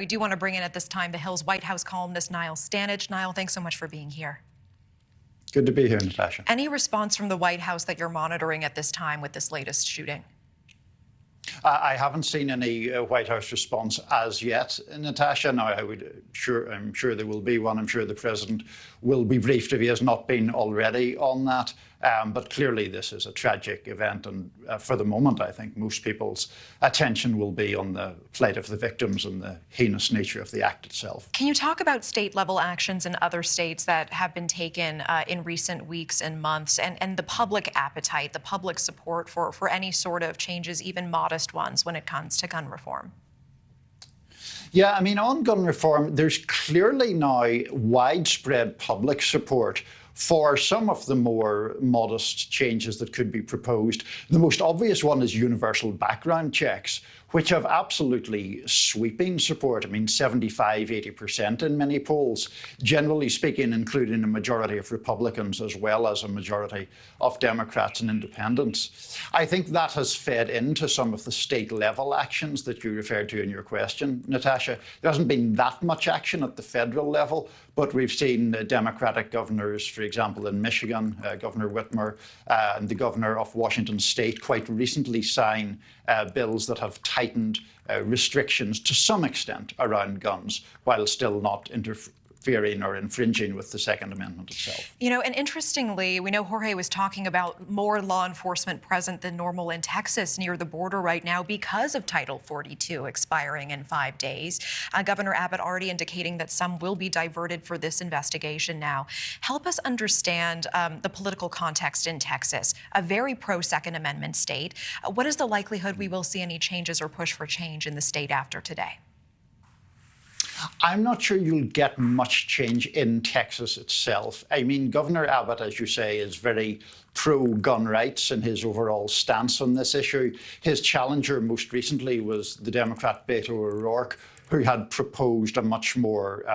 We do want to bring in at this time the Hill's White House columnist Niall Stanage. Niall, thanks so much for being here. Good to be here, Natasha. Any response from the White House that you're monitoring at this time with this latest shooting? I haven't seen any White House response as yet, Natasha. Now, I'm sure there will be one. I'm sure the president will be briefed if he has not been already on that. But clearly, this is a tragic event, and for the moment, I think most people's attention will be on the plight of the victims and the heinous nature of the act itself. Can you talk about state-level actions in other states that have been taken in recent weeks and months, and the public appetite, the public support for any sort of changes, even modest ones, when it comes to gun reform? Yeah, I mean, on gun reform, there's clearly now widespread public support for some of the more modest changes that could be proposed. The most obvious one is universal background checks, which have absolutely sweeping support. I mean, 75, 80% in many polls, generally speaking, including a majority of Republicans as well as a majority of Democrats and independents. I think that has fed into some of the state-level actions that you referred to in your question, Natasha. There hasn't been that much action at the federal level, but we've seen Democratic governors, for example, in Michigan, Governor Whitmer, and the governor of Washington State quite recently sign bills that have tightened restrictions to some extent around guns, while still not interfering or infringing with the Second Amendment itself. You know, and interestingly, we know Jorge was talking about more law enforcement present than normal in Texas near the border right now because of Title 42 expiring in 5 days. Governor Abbott already indicating that some will be diverted for this investigation now. Help us understand the political context in Texas, a very pro-Second Amendment state. What is the likelihood we will see any changes or push for change in the state after today? I'm not sure you'll get much change in Texas itself. I mean, Governor Abbott, as you say, is very pro-gun rights in his overall stance on this issue. His challenger most recently was the Democrat Beto O'Rourke, who had proposed a much more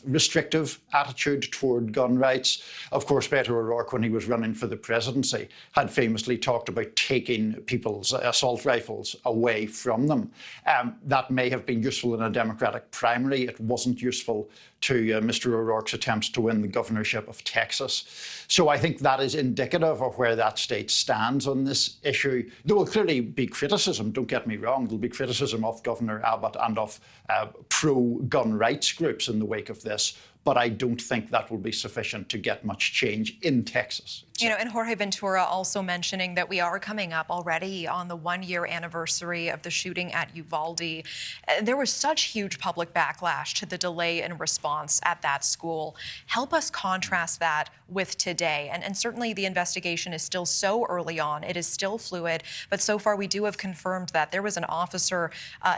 restrictive attitude toward gun rights. Of course, Beto O'Rourke, when he was running for the presidency, had famously talked about taking people's assault rifles away from them. That may have been useful in a Democratic primary. It wasn't useful to Mr. O'Rourke's attempts to win the governorship of Texas. So I think that is indicative of where that state stands on this issue. There will clearly be criticism, don't get me wrong. There'll be criticism of Governor Abbott and of pro-gun rights groups in the wake of this, but I don't think that will be sufficient to get much change in Texas. You know, and Jorge Ventura also mentioning that we are coming up already on the 1-year anniversary of the shooting at Uvalde. There was such huge public backlash to the delay in response at that school. Help us contrast that with today. And certainly the investigation is still so early on. It is still fluid, but so far we do have confirmed that there was an officer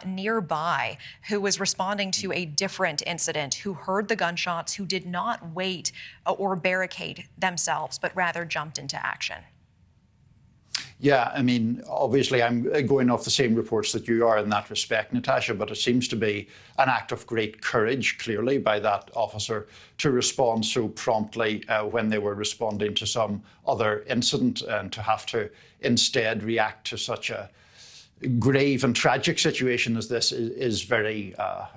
nearby who was responding to a different incident, who heard the gunshots, who did not wait or barricade themselves, but rather jumped into action. Yeah, I mean, obviously I'm going off the same reports that you are in that respect, Natasha, but it seems to be an act of great courage, clearly, by that officer to respond so promptly when they were responding to some other incident, and to have to instead react to such a grave and tragic situation as this is very, a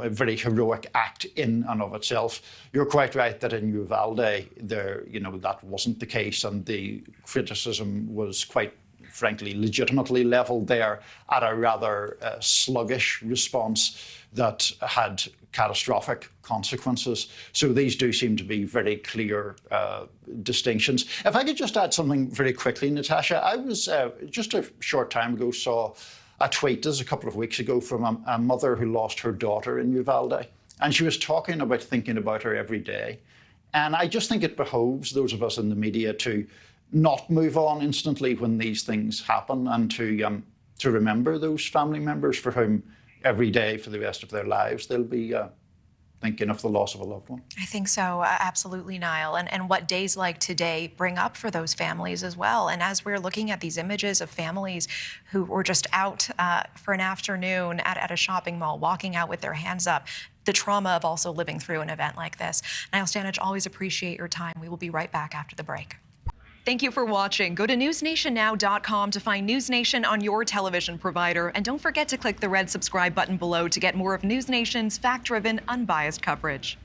very heroic act in and of itself. You're quite right that in Uvalde, that wasn't the case, and the criticism was quite frankly legitimately levelled there at a rather sluggish response that had catastrophic consequences. So these do seem to be very clear distinctions. If I could just add something very quickly, Natasha, I was just a short time ago saw a tweet, this is a couple of weeks ago, from a mother who lost her daughter in Uvalde. And she was talking about thinking about her every day. And I just think it behoves those of us in the media to not move on instantly when these things happen, and to remember those family members for whom every day for the rest of their lives they'll be thinking of the loss of a loved one. I think so, absolutely, Niall. And what days like today bring up for those families as well. And as we're looking at these images of families who were just out for an afternoon at a shopping mall, walking out with their hands up, the trauma of also living through an event like this. Niall Stanage, always appreciate your time. We will be right back after the break. Thank you for watching. Go to newsnationnow.com to find News Nation on your television provider. And don't forget to click the red subscribe button below to get more of News Nation's fact-driven, unbiased coverage.